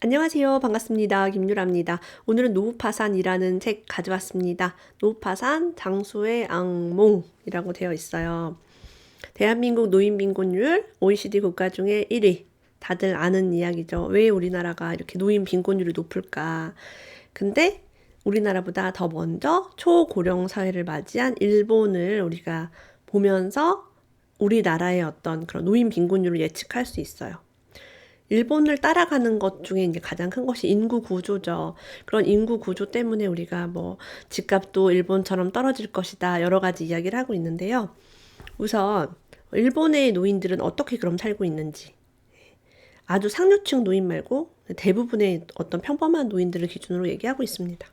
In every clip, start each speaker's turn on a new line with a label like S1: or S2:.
S1: 안녕하세요. 반갑습니다. 김유라입니다. 오늘은 노후파산이라는 책 가져왔습니다. 노후파산 장수의 악몽이라고 되어 있어요. 대한민국 노인 빈곤율 OECD 국가 중에 1위. 다들 아는 이야기죠. 왜 우리나라가 이렇게 노인 빈곤율이 높을까? 근데 우리나라보다 더 먼저 초고령 사회를 맞이한 일본을 우리가 보면서 우리나라의 어떤 그런 노인 빈곤율을 예측할 수 있어요. 일본을 따라가는 것 중에 이제 가장 큰 것이 인구 구조죠. 그런 인구 구조 때문에 우리가 뭐 집값도 일본처럼 떨어질 것이다. 여러 가지 이야기를 하고 있는데요. 우선 일본의 노인들은 어떻게 그럼 살고 있는지. 아주 상류층 노인 말고 대부분의 어떤 평범한 노인들을 기준으로 얘기하고 있습니다.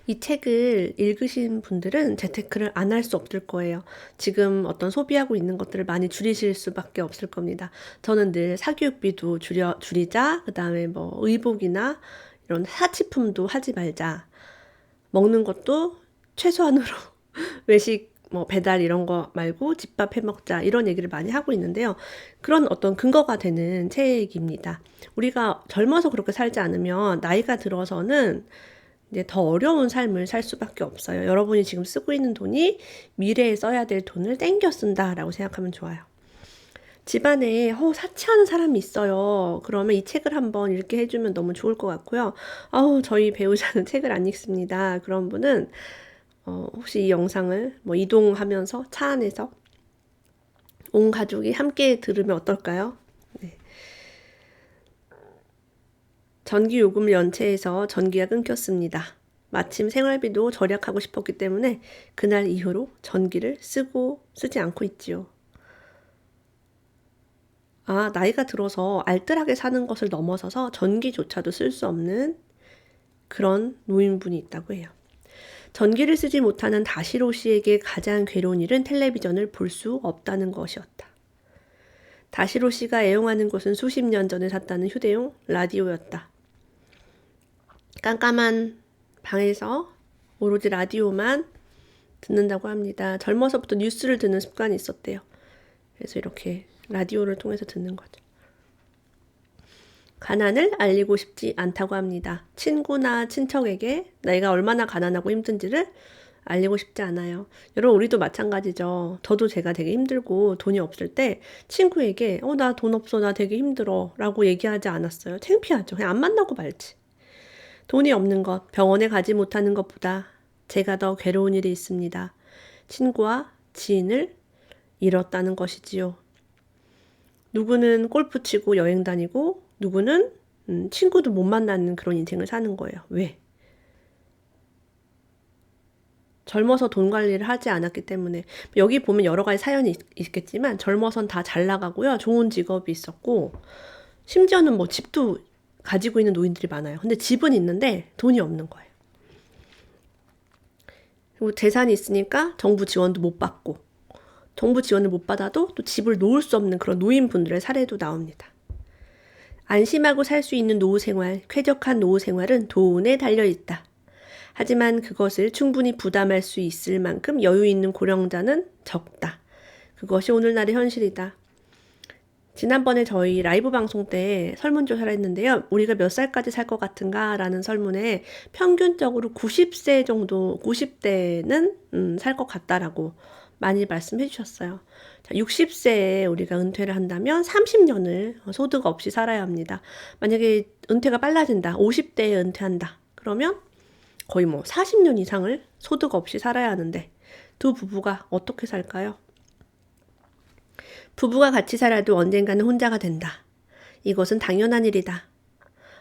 S1: 이 책을 읽으신 분들은 재테크를 안 할 수 없을 거예요. 지금 어떤 소비하고 있는 것들을 많이 줄이실 수밖에 없을 겁니다. 저는 늘 사교육비도 줄이자, 그 다음에 뭐 의복이나 이런 사치품도 하지 말자. 먹는 것도 최소한으로 외식, 뭐 배달 이런 거 말고 집밥 해 먹자 이런 얘기를 많이 하고 있는데요. 그런 어떤 근거가 되는 책입니다. 우리가 젊어서 그렇게 살지 않으면 나이가 들어서는 이제 더 어려운 삶을 살 수밖에 없어요. 여러분이 지금 쓰고 있는 돈이 미래에 써야 될 돈을 땡겨 쓴다라고 생각하면 좋아요. 집안에 사치하는 사람이 있어요. 그러면 이 책을 한번 읽게 해주면 너무 좋을 것 같고요. 저희 배우자는 책을 안 읽습니다. 그런 분은 혹시 이 영상을 뭐 이동하면서 차 안에서 온 가족이 함께 들으면 어떨까요? 네. 전기 요금을 연체해서 전기가 끊겼습니다. 마침 생활비도 절약하고 싶었기 때문에 그날 이후로 전기를 쓰지 않고 있지요. 나이가 들어서 알뜰하게 사는 것을 넘어서서 전기조차도 쓸 수 없는 그런 노인분이 있다고 해요. 전기를 쓰지 못하는 다시로 씨에게 가장 괴로운 일은 텔레비전을 볼 수 없다는 것이었다. 다시로 씨가 애용하는 것은 수십 년 전에 샀다는 휴대용 라디오였다. 깜깜한 방에서 오로지 라디오만 듣는다고 합니다. 젊어서부터 뉴스를 듣는 습관이 있었대요. 그래서 이렇게 라디오를 통해서 듣는 거죠. 가난을 알리고 싶지 않다고 합니다. 친구나 친척에게 내가 얼마나 가난하고 힘든지를 알리고 싶지 않아요. 여러분, 우리도 마찬가지죠. 저도 제가 되게 힘들고 돈이 없을 때 친구에게 나 돈 없어, 나 되게 힘들어 라고 얘기하지 않았어요. 창피하죠. 그냥 안 만나고 말지. 돈이 없는 것, 병원에 가지 못하는 것보다 제가 더 괴로운 일이 있습니다. 친구와 지인을 잃었다는 것이지요. 누구는 골프 치고 여행 다니고 누구는 친구도 못 만나는 그런 인생을 사는 거예요. 왜? 젊어서 돈 관리를 하지 않았기 때문에. 여기 보면 여러 가지 사연이 있겠지만 젊어선 다 잘 나가고요. 좋은 직업이 있었고 심지어는 뭐 집도 가지고 있는 노인들이 많아요. 근데 집은 있는데 돈이 없는 거예요. 그리고 재산이 있으니까 정부 지원도 못 받고 정부 지원을 못 받아도 또 집을 놓을 수 없는 그런 노인분들의 사례도 나옵니다. 안심하고 살 수 있는 노후 생활, 쾌적한 노후 생활은 돈에 달려 있다. 하지만 그것을 충분히 부담할 수 있을 만큼 여유 있는 고령자는 적다. 그것이 오늘날의 현실이다. 지난번에 저희 라이브 방송 때 설문조사를 했는데요. 우리가 몇 살까지 살 것 같은가? 라는 설문에 평균적으로 90세 정도, 90대는 살 것 같다라고 많이 말씀해 주셨어요. 자, 60세에 우리가 은퇴를 한다면 30년을 소득 없이 살아야 합니다. 만약에 은퇴가 빨라진다. 50대에 은퇴한다. 그러면 거의 뭐 40년 이상을 소득 없이 살아야 하는데 두 부부가 어떻게 살까요? 부부가 같이 살아도 언젠가는 혼자가 된다. 이것은 당연한 일이다.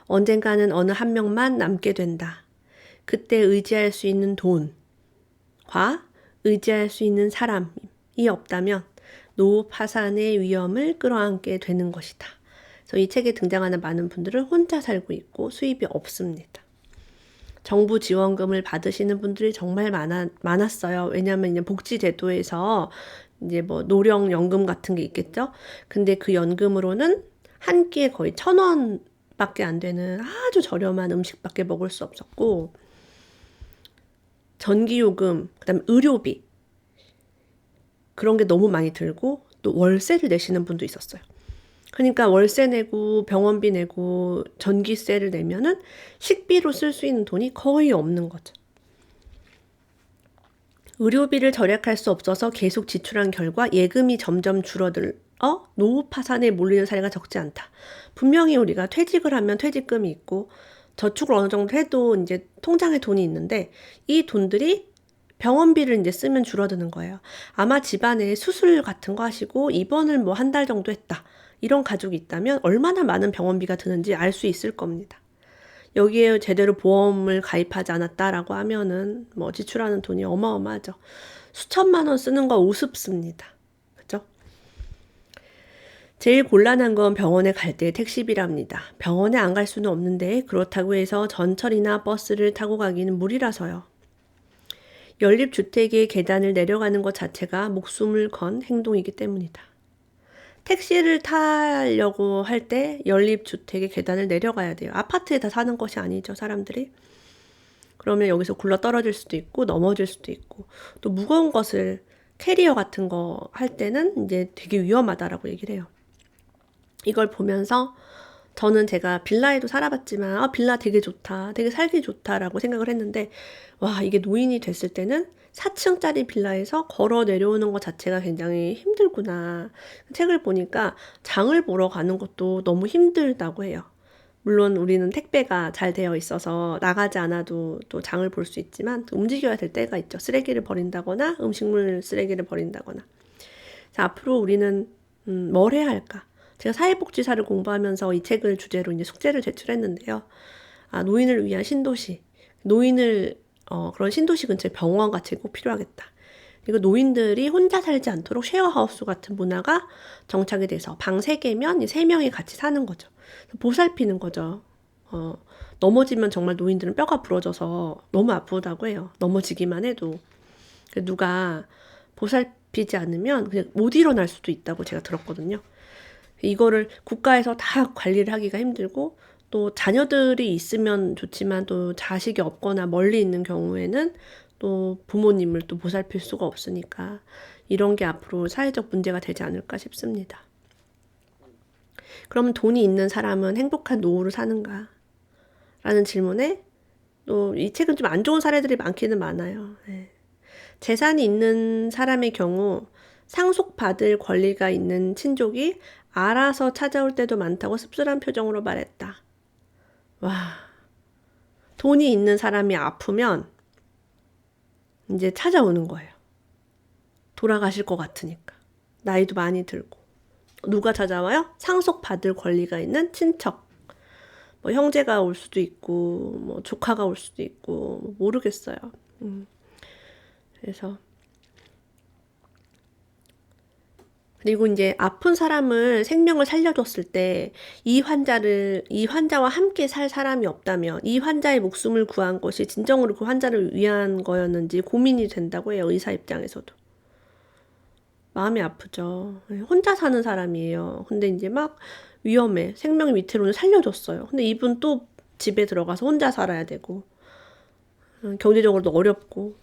S1: 언젠가는 어느 한 명만 남게 된다. 그때 의지할 수 있는 돈과 의지할 수 있는 사람이 없다면 노후 파산의 위험을 끌어안게 되는 것이다. 그래서 이 책에 등장하는 많은 분들은 혼자 살고 있고 수입이 없습니다. 정부 지원금을 받으시는 분들이 정말 많았어요. 왜냐하면 이제 복지제도에서 이제 뭐 노령연금 같은 게 있겠죠. 근데 그 연금으로는 한 끼에 거의 1,000원밖에 안 되는 아주 저렴한 음식밖에 먹을 수 없었고, 전기요금, 그다음에 의료비 그런 게 너무 많이 들고 또 월세를 내시는 분도 있었어요. 그러니까 월세 내고 병원비 내고 전기세를 내면은 식비로 쓸 수 있는 돈이 거의 없는 거죠. 의료비를 절약할 수 없어서 계속 지출한 결과 예금이 점점 줄어들어 노후 파산에 몰리는 사례가 적지 않다. 분명히 우리가 퇴직을 하면 퇴직금이 있고 저축을 어느 정도 해도 이제 통장에 돈이 있는데 이 돈들이 병원비를 이제 쓰면 줄어드는 거예요. 아마 집안에 수술 같은 거 하시고 입원을 뭐 한 달 정도 했다. 이런 가족이 있다면 얼마나 많은 병원비가 드는지 알 수 있을 겁니다. 여기에 제대로 보험을 가입하지 않았다라고 하면은 뭐 지출하는 돈이 어마어마하죠. 수천만 원 쓰는 거 우습습니다. 그죠? 제일 곤란한 건 병원에 갈 때 택시비랍니다. 병원에 안 갈 수는 없는데 그렇다고 해서 전철이나 버스를 타고 가기는 무리라서요. 연립주택의 계단을 내려가는 것 자체가 목숨을 건 행동이기 때문이다. 택시를 타려고 할 때 연립주택의 계단을 내려가야 돼요. 아파트에 다 사는 것이 아니죠, 사람들이. 그러면 여기서 굴러 떨어질 수도 있고 넘어질 수도 있고 또 무거운 것을 캐리어 같은 거 할 때는 이제 되게 위험하다라고 얘기를 해요. 이걸 보면서 저는 제가 빌라에도 살아봤지만 빌라 되게 좋다, 되게 살기 좋다라고 생각을 했는데 와, 이게 노인이 됐을 때는 4층짜리 빌라에서 걸어 내려오는 것 자체가 굉장히 힘들구나. 책을 보니까 장을 보러 가는 것도 너무 힘들다고 해요. 물론 우리는 택배가 잘 되어 있어서 나가지 않아도 또 장을 볼 수 있지만 움직여야 될 때가 있죠. 쓰레기를 버린다거나 음식물 쓰레기를 버린다거나. 자, 앞으로 우리는 뭘 해야 할까? 제가 사회복지사를 공부하면서 이 책을 주제로 이제 숙제를 제출했는데요. 노인을 위한 신도시. 그런 신도시 근처에 병원 같은 게 꼭 필요하겠다. 그리고 노인들이 혼자 살지 않도록 쉐어하우스 같은 문화가 정착이 돼서 방 3개면 3명이 같이 사는 거죠. 보살피는 거죠. 넘어지면 정말 노인들은 뼈가 부러져서 너무 아프다고 해요. 넘어지기만 해도. 누가 보살피지 않으면 그냥 못 일어날 수도 있다고 제가 들었거든요. 이거를 국가에서 다 관리를 하기가 힘들고 또 자녀들이 있으면 좋지만 또 자식이 없거나 멀리 있는 경우에는 또 부모님을 또 보살필 수가 없으니까 이런 게 앞으로 사회적 문제가 되지 않을까 싶습니다. 그러면 돈이 있는 사람은 행복한 노후를 사는가? 라는 질문에 또 이 책은 좀 안 좋은 사례들이 많기는 많아요. 네. 재산이 있는 사람의 경우 상속받을 권리가 있는 친족이 알아서 찾아올 때도 많다고 씁쓸한 표정으로 말했다. 와, 돈이 있는 사람이 아프면 이제 찾아오는 거예요. 돌아가실 것 같으니까. 나이도 많이 들고. 누가 찾아와요? 상속받을 권리가 있는 친척. 뭐 형제가 올 수도 있고, 뭐 조카가 올 수도 있고, 모르겠어요. 그래서 그리고 이제 아픈 사람을 생명을 살려줬을 때 이 환자와 함께 살 사람이 없다면 이 환자의 목숨을 구한 것이 진정으로 그 환자를 위한 거였는지 고민이 된다고 해요. 의사 입장에서도. 마음이 아프죠. 혼자 사는 사람이에요. 근데 이제 막 위험해. 생명의 위태로는 살려줬어요. 근데 이분 또 집에 들어가서 혼자 살아야 되고 경제적으로도 어렵고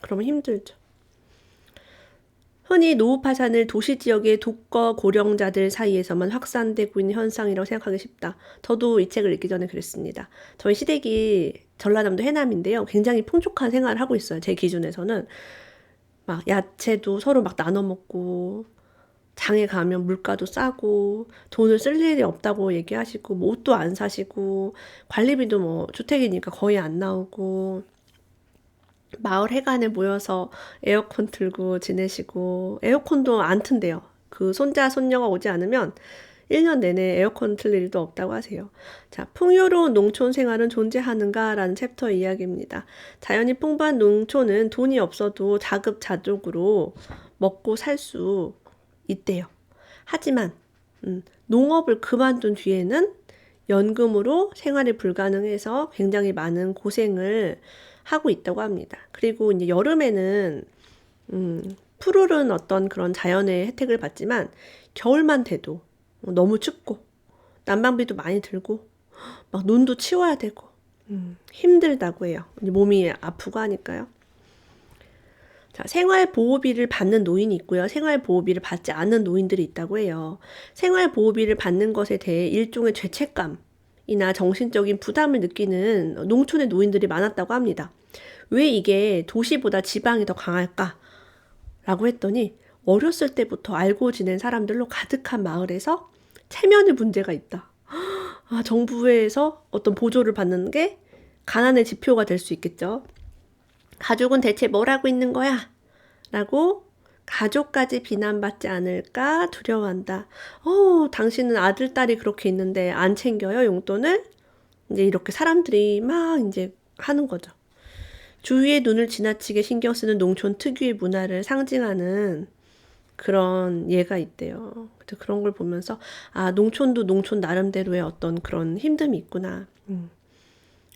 S1: 그러면 힘들죠. 흔히 노후 파산을 도시 지역의 독거 고령자들 사이에서만 확산되고 있는 현상이라고 생각하기 쉽다. 저도 이 책을 읽기 전에 그랬습니다. 저희 시댁이 전라남도 해남인데요. 굉장히 풍족한 생활을 하고 있어요. 제 기준에서는. 막 야채도 서로 막 나눠 먹고 장에 가면 물가도 싸고 돈을 쓸 일이 없다고 얘기하시고 뭐 옷도 안 사시고 관리비도 뭐 주택이니까 거의 안 나오고 마을 회관에 모여서 에어컨 틀고 지내시고 에어컨도 안 튼대요. 그 손자 손녀가 오지 않으면 1년 내내 에어컨 틀 일도 없다고 하세요. 자, 풍요로운 농촌 생활은 존재하는가라는 챕터 이야기입니다. 자연이 풍부한 농촌은 돈이 없어도 자급자족으로 먹고 살 수 있대요. 하지만 농업을 그만둔 뒤에는 연금으로 생활이 불가능해서 굉장히 많은 고생을 하고 있다고 합니다. 그리고 이제 여름에는 푸르른 어떤 그런 자연의 혜택을 받지만 겨울만 돼도 너무 춥고 난방비도 많이 들고 막 눈도 치워야 되고 힘들다고 해요. 몸이 아프고 하니까요. 자, 생활보호비를 받는 노인이 있고요. 생활보호비를 받지 않는 노인들이 있다고 해요. 생활보호비를 받는 것에 대해 일종의 죄책감이나 정신적인 부담을 느끼는 농촌의 노인들이 많았다고 합니다. 왜 이게 도시보다 지방이 더 강할까? 라고 했더니 어렸을 때부터 알고 지낸 사람들로 가득한 마을에서 체면의 문제가 있다. 아, 정부에서 어떤 보조를 받는 게 가난의 지표가 될 수 있겠죠. 가족은 대체 뭘 하고 있는 거야? 라고 가족까지 비난받지 않을까 두려워한다. 당신은 아들, 딸이 그렇게 있는데 안 챙겨요, 용돈을? 이제 이렇게 사람들이 막 이제 하는 거죠. 주위의 눈을 지나치게 신경 쓰는 농촌 특유의 문화를 상징하는 그런 예가 있대요. 그래서 그런 걸 보면서 아, 농촌도 농촌 나름대로의 어떤 그런 힘듦이 있구나.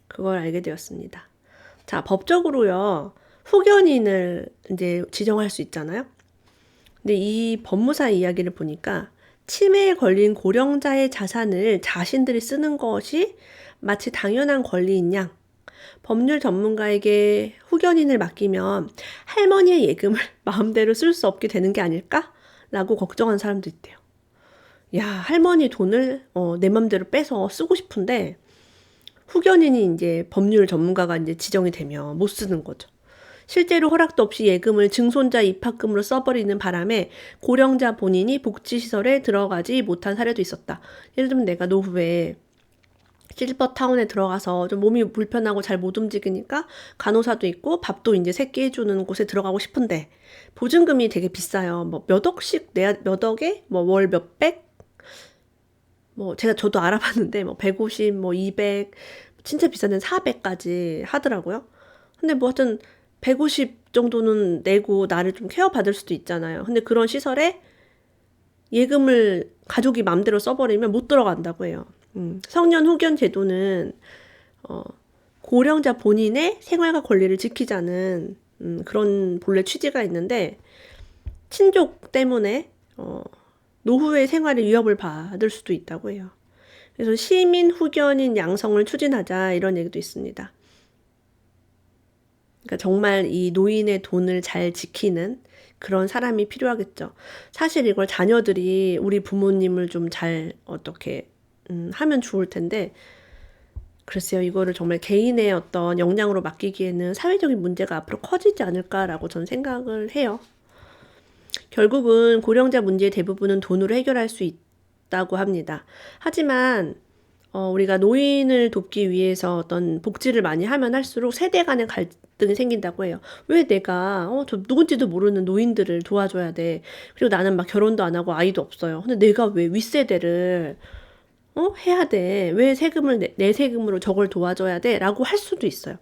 S1: 그걸 알게 되었습니다. 자, 법적으로요. 후견인을 이제 지정할 수 있잖아요. 근데 이 법무사 이야기를 보니까 치매에 걸린 고령자의 자산을 자신들이 쓰는 것이 마치 당연한 권리인 양 법률 전문가에게 후견인을 맡기면 할머니의 예금을 마음대로 쓸 수 없게 되는 게 아닐까? 라고 걱정하는 사람도 있대요. 야, 할머니 돈을 내 맘대로 빼서 쓰고 싶은데 후견인이 이제 법률 전문가가 이제 지정이 되면 못 쓰는 거죠. 실제로 허락도 없이 예금을 증손자 입학금으로 써버리는 바람에 고령자 본인이 복지시설에 들어가지 못한 사례도 있었다. 예를 들면 내가 노후에 실버타운에 들어가서 좀 몸이 불편하고 잘 못 움직이니까 간호사도 있고 밥도 이제 새끼 해주는 곳에 들어가고 싶은데 보증금이 되게 비싸요. 뭐 몇 억씩 내야 몇 억에 뭐 월 몇백 뭐 저도 알아봤는데 뭐 150, 뭐 200, 진짜 비싼 데는 400까지 하더라고요. 근데 뭐 하여튼 150 정도는 내고 나를 좀 케어받을 수도 있잖아요. 근데 그런 시설에 예금을 가족이 맘대로 써버리면 못 들어간다고 해요. 성년 후견 제도는 고령자 본인의 생활과 권리를 지키자는 그런 본래 취지가 있는데 친족 때문에 노후의 생활에 위협을 받을 수도 있다고 해요. 그래서 시민 후견인 양성을 추진하자 이런 얘기도 있습니다. 그러니까 정말 이 노인의 돈을 잘 지키는 그런 사람이 필요하겠죠. 사실 이걸 자녀들이 우리 부모님을 좀 잘 어떻게 하면 좋을 텐데 글쎄요. 이거를 정말 개인의 어떤 역량으로 맡기기에는 사회적인 문제가 앞으로 커지지 않을까라고 저는 생각을 해요. 결국은 고령자 문제의 대부분은 돈으로 해결할 수 있다고 합니다. 하지만 우리가 노인을 돕기 위해서 어떤 복지를 많이 하면 할수록 세대 간의 갈등이 생긴다고 해요. 왜 내가 저 누군지도 모르는 노인들을 도와줘야 돼. 그리고 나는 막 결혼도 안 하고 아이도 없어요. 근데 내가 왜 윗세대를 해야 돼. 왜 세금을 내 세금으로 저걸 도와줘야 돼? 라고 할 수도 있어요.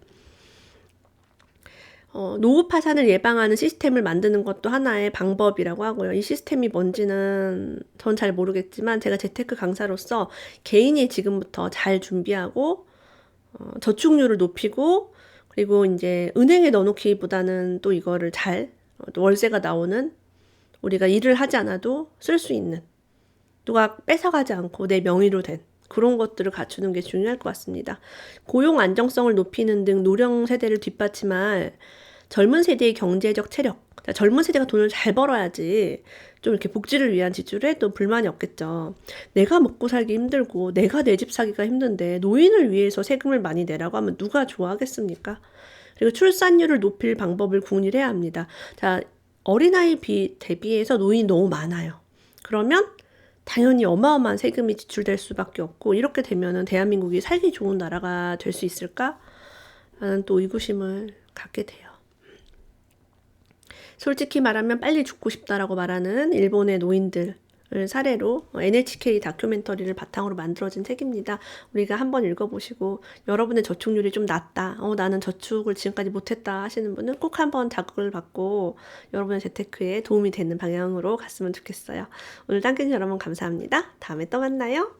S1: 노후 파산을 예방하는 시스템을 만드는 것도 하나의 방법이라고 하고요. 이 시스템이 뭔지는 전 잘 모르겠지만 제가 재테크 강사로서 개인이 지금부터 잘 준비하고 저축률을 높이고 그리고 이제 은행에 넣어놓기보다는 또 이거를 잘 월세가 나오는 우리가 일을 하지 않아도 쓸 수 있는 누가 뺏어가지 않고 내 명의로 된 그런 것들을 갖추는 게 중요할 것 같습니다. 고용 안정성을 높이는 등 노령 세대를 뒷받침할 젊은 세대의 경제적 체력. 젊은 세대가 돈을 잘 벌어야지 좀 이렇게 복지를 위한 지출에 또 불만이 없겠죠. 내가 먹고 살기 힘들고 내가 내 집 사기가 힘든데 노인을 위해서 세금을 많이 내라고 하면 누가 좋아하겠습니까? 그리고 출산율을 높일 방법을 궁리해야 합니다. 자, 어린아이 대비해서 노인이 너무 많아요. 그러면 당연히 어마어마한 세금이 지출될 수밖에 없고 이렇게 되면은 대한민국이 살기 좋은 나라가 될 수 있을까? 라는 또 의구심을 갖게 돼요. 솔직히 말하면 빨리 죽고 싶다라고 말하는 일본의 노인들을 사례로 NHK 다큐멘터리를 바탕으로 만들어진 책입니다. 우리가 한번 읽어보시고 여러분의 저축률이 좀 낮다. 나는 저축을 지금까지 못했다 하시는 분은 꼭 한번 자극을 받고 여러분의 재테크에 도움이 되는 방향으로 갔으면 좋겠어요. 오늘 딴 깻잎 여러분 감사합니다. 다음에 또 만나요.